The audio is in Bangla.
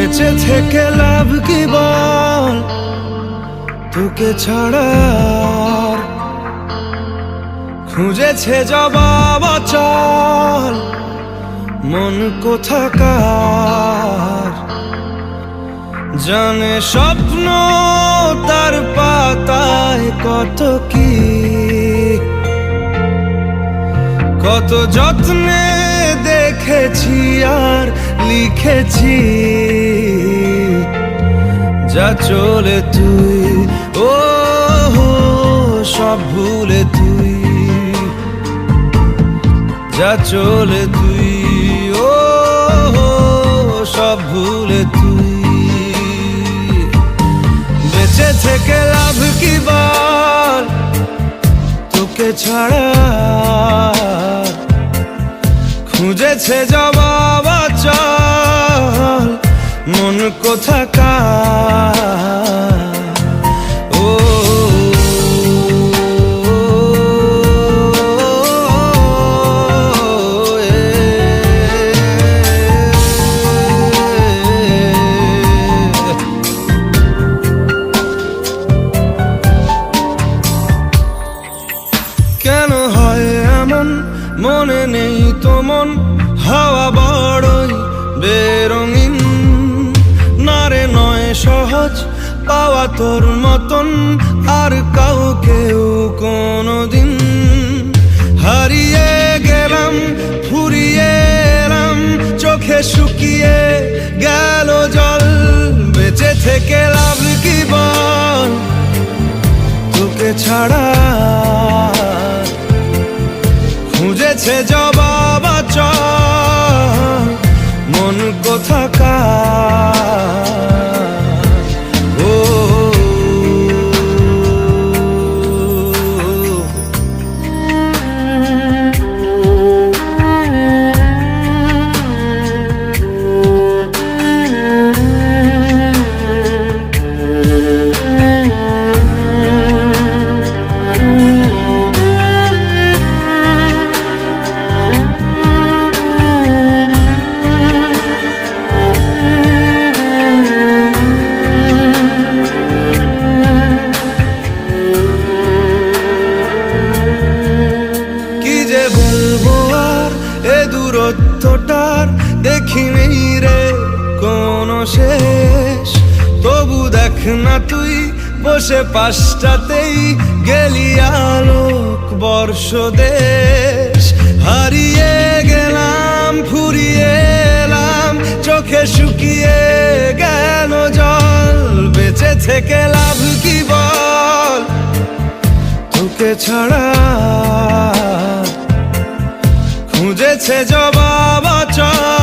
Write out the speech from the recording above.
বেঁচে থেকে লাভ কি বল, তোকে ছাড়া আর খুঁজেছে জবাব অচল মন কোথাকার। জানে স্বপ্ন তার পাতায় কত কি, কত যত্নে দেখেছি আর লিখেছি। যা চলে তুই ও সব ভুলে তুই, যা চলে তুই ও সব ভুলে তুই। বেঁচে থেকে লাভ কি বল, তোকে ছাড়া খুঁজেছে জবাব অচল মন কোথাকার। কেন হয় এমন মনে নেই তো মন, হাওয়া বড়ই বেরঙিন। নারে নয় সহজ পাওয়া তোর মতন আর কাউকেও কোনোদিন। হারিয়ে গেলাম ফুরিয়ে এলাম, চোখে শুকিয়ে গেল জল। বেঁচে থেকে লাভ কি বল, তোকে ছাড়া খুঁজেছে জবাব অচল মন কোথাকার। ও দূরত্বটার দেখিনি রে কোনো শেষ। তবু দেখ না তুই বসে পাশটাতেই গেলি আলোক বর্ষ দেশ। হারিয়ে গেলাম ফুরিয়ে এলাম, চোখে শুকিয়ে গেল জল। বেঁচে থেকে লাভ কি বল, তোকে ছাড়া খুঁজেছে জবাব অচল